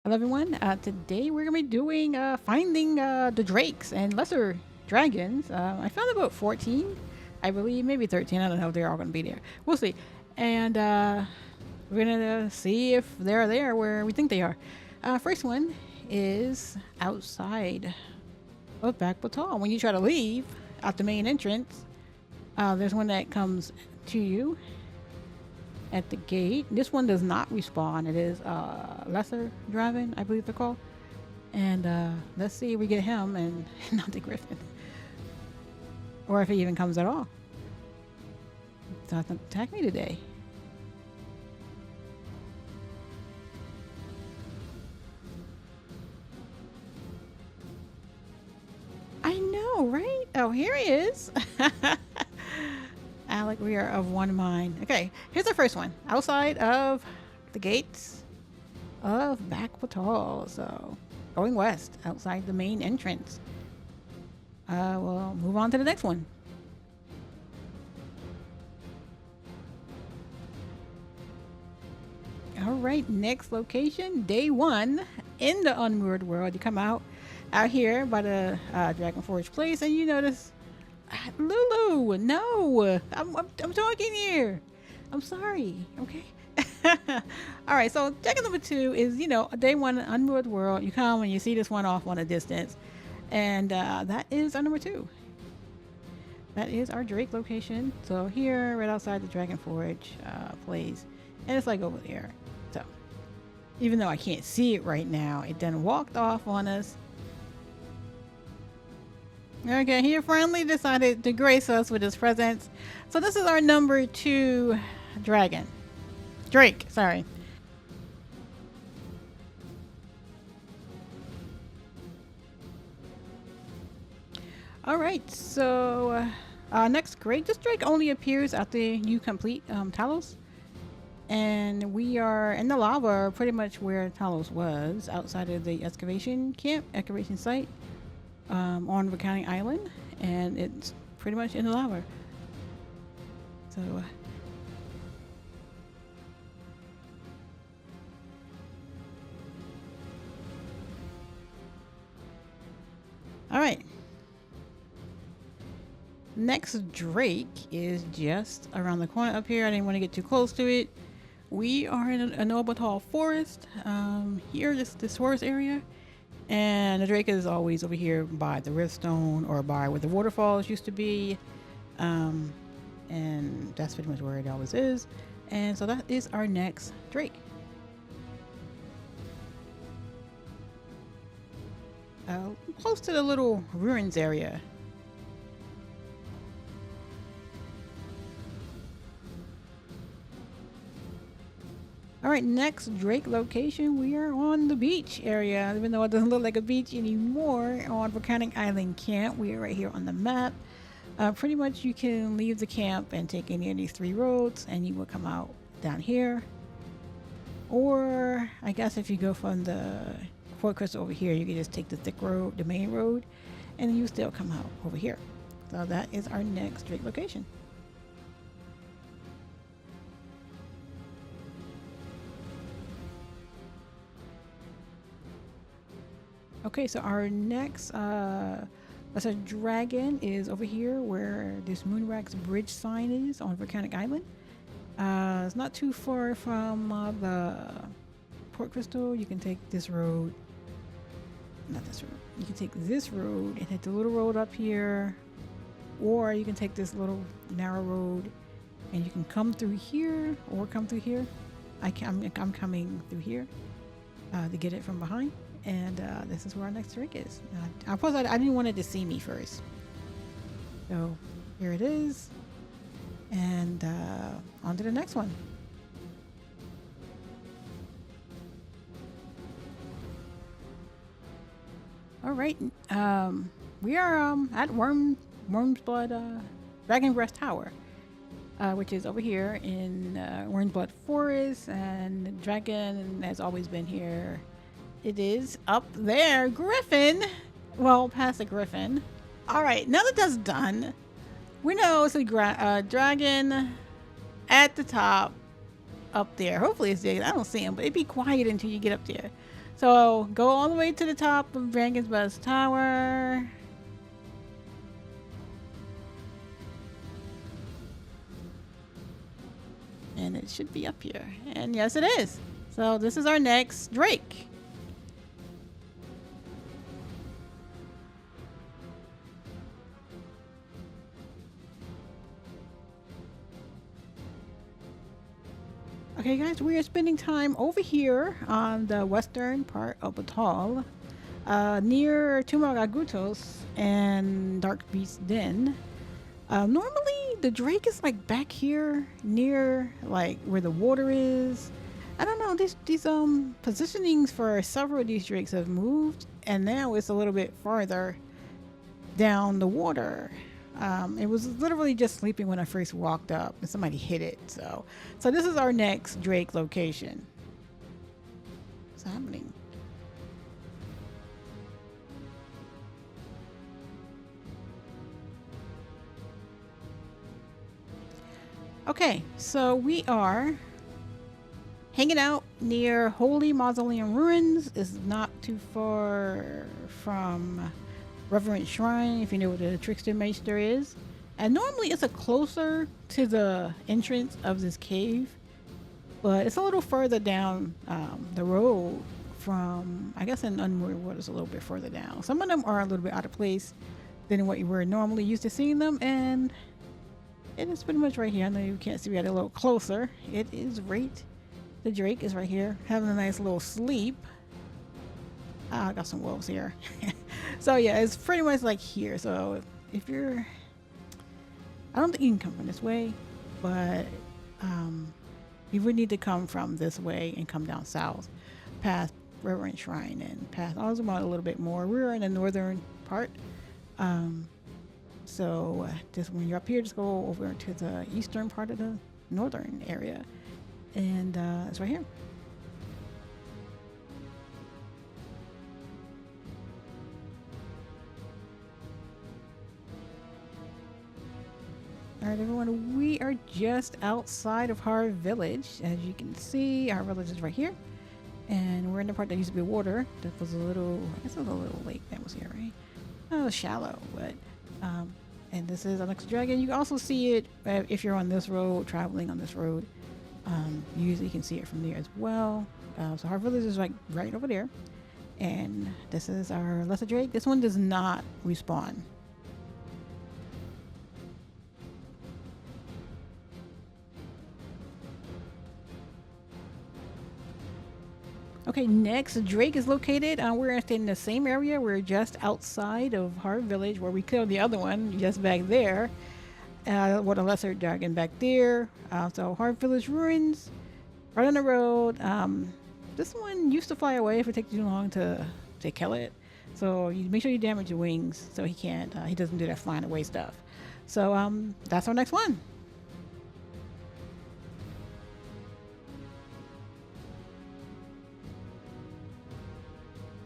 Hello everyone, today we're going to be doing finding the drakes and lesser dragons. I found about 14, I believe, maybe 13. I don't know if they're all going to be there. We'll see. And we're going to see if they're there where we think they are. First one is outside of Back Batal. When you try to leave out the main entrance, there's one that comes to you at the gate. This one does not respawn. It is lesser dragon, I believe they're called. And let's see if we get him and not the griffin, or if he even comes at all. Doesn't attack me today. I know, right? Oh, here he is. Alec, we are of one mind. Okay, here's our first one. Outside of the gates of Back Batal. So, going west, outside the main entrance. We'll move on to the next one. All right, next location, day one in the Unmoored world. You come out here by the Dragon Forge place, and you notice Lulu. No, I'm talking here. I'm sorry. Okay. All right. So dragon number 2 is day one Unmoored world. You come and you see this one off on a distance, and that is our number 2. That is our Drake location. So here, right outside the Dragon Forge place, and it's like over there. So even though I can't see it right now, it then walked off on us. Okay, he finally decided to grace us with his presence. So this is our number 2 dragon. Drake, sorry. Alright, so next Drake. This Drake only appears after you complete Talos. And we are in the lava, pretty much where Talos was, outside of the excavation site. On Volcanic Island, and it's pretty much in the lava. So all right, next Drake is just around the corner up here. I didn't want to get too close to it. We are in a Noble forest. Here, this forest area. And the Drake is always over here by the Riftstone or by where the waterfalls used to be. And that's pretty much where it always is. And so that is our next Drake. Close to the little ruins area. All right, next Drake location, we are on the beach area. Even though it doesn't look like a beach anymore, on Volcanic Island Camp, we are right here on the map. Pretty much you can leave the camp and take any of these 3 roads, and you will come out down here. Or, I guess if you go from the Fort Crystal over here, you can just take the thick road, the main road, and you still come out over here. So that is our next Drake location. Okay, so our next dragon is over here where this Moonrack's bridge sign is on Volcanic Island. It's not too far from the Port Crystal. You can take this road. Not this road. You can take this road and hit the little road up here. Or you can take this little narrow road and you can come through here or come through here. I'm coming through here to get it from behind. And this is where our next Drake is. I didn't want it to see me first. So here it is. And on to the next one. All right. We are at Worm's Blood Dragon Breast Tower. Which is over here in Worm's Blood Forest. And the dragon has always been here. It is up there. Griffin. Well, past the Griffin. All right, now that that's done, we know it's a dragon at the top up there. Hopefully it's there. I don't see him, but it'd be quiet until you get up there. So go all the way to the top of Dragon's Bus Tower. And it should be up here. And yes, it is. So this is our next Drake. Okay, guys, we are spending time over here on the western part of Batal, near Tumagagutos and Dark Beast Den. Normally, the Drake is like back here near like where the water is. I don't know. These positionings for several of these Drakes have moved, and now it's a little bit farther down the water. It was literally just sleeping when I first walked up, and somebody hit it. So this is our next Drake location. What's happening? Okay, so we are hanging out near Holy Mausoleum Ruins. Is not too far from Reverend Shrine, if you know what the Trickster Meister is. And normally it's a closer to the entrance of this cave, but it's a little further down the road from, I guess in Unmoored is a little bit further down. Some of them are a little bit out of place than what you were normally used to seeing them, and it is pretty much right here. I know you can't see me a little closer. It is right, the Drake is right here, having a nice little sleep. I got some wolves here. So yeah, it's pretty much like here. So if you're, I don't think you can come from this way, but you would need to come from this way and come down south past Reverend Shrine and past Ozumot a little bit more. We're in the northern part. So just when you're up here, just go over to the eastern part of the northern area, and it's right here. All right, everyone, we are just outside of our village. As you can see, our village is right here, and we're in the part that used to be water. That was a little, I guess it was a little lake that was here, right? Oh, it was shallow, but and this is our next dragon. You can also see it if you're on this road, traveling on this road. Usually you can see it from there as well. So our village is like right over there, and this is our lesser drake. This one does not respawn. Okay, next Drake is located. We're in the same area. We're just outside of Hard Village, where we killed the other one just back there. With a lesser dragon back there. So Hard Village Ruins, right on the road. This one used to fly away if it takes too long to kill it. So you make sure you damage the wings so he can't. He doesn't do that flying away stuff. So that's our next one.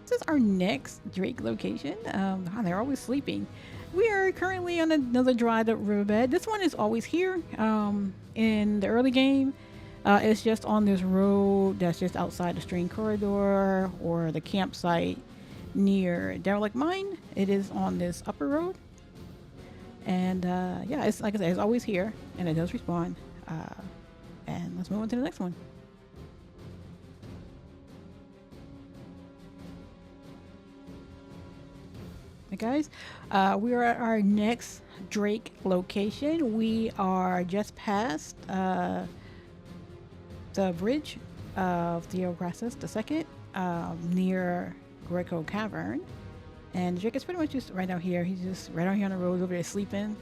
This is our next Drake location. They're always sleeping. We are currently on another dried up riverbed. This one is always here in the early game. It's just on this road that's just outside the stream corridor or the campsite near Derelict Mine. It is on this upper road. And yeah, it's like I said, it's always here and it does respawn. And let's move on to the next one. Hey guys, we are at our next Drake location. We are just past the bridge of Theocrasis II near Greco Cavern. And Drake is pretty much just right out here. He's just right out here on the road over there sleeping.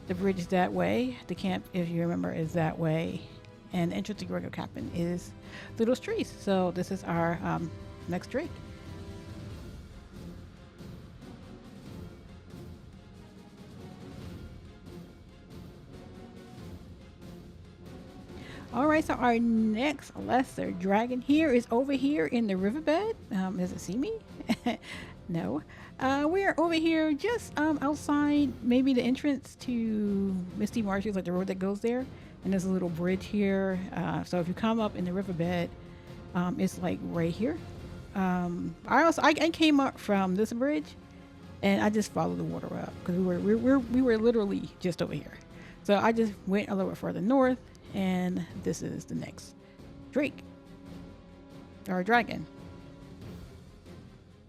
The bridge is that way. The camp, if you remember, is that way. And the entrance to Greco Cavern is through those trees. So this is our next Drake. All right, so our next lesser dragon here is over here in the riverbed. Does it see me? No. We are over here just outside maybe the entrance to Misty Marshes, like the road that goes there. And there's a little bridge here. So if you come up in the riverbed, it's like right here. I came up from this bridge, and I just followed the water up because we were literally just over here. So I just went a little bit further north, and this is the next Drake or dragon.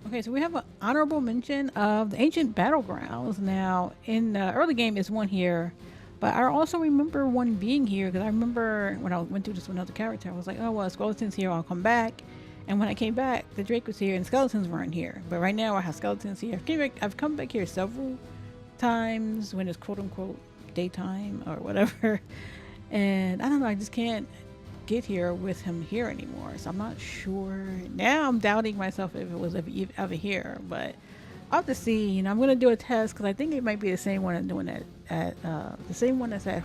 Okay, so we have an honorable mention of the ancient battlegrounds. Now, in the early game, is one here, but I also remember one being here because I remember when I went through this with another character, I was like, oh well, skeleton's here, I'll come back. And when I came back, the Drake was here and skeletons weren't here. But right now I have skeletons here. I've come back here several times when it's quote unquote daytime or whatever. And I don't know, I just can't get here with him here anymore. So I'm not sure. Now I'm doubting myself if it was ever here. But I'll have to see. You know, I'm going to do a test because I think it might be the same one I'm doing at the same one that's at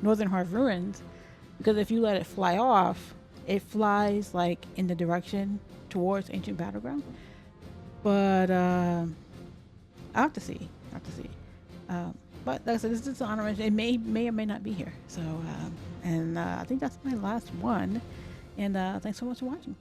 Northern Harv Ruins. Because if you let it fly off, it flies like in the direction towards Ancient Battleground. But I'll have to see. But like I said, this is an honor. It may or may not be here. So, I think that's my last one. And thanks so much for watching.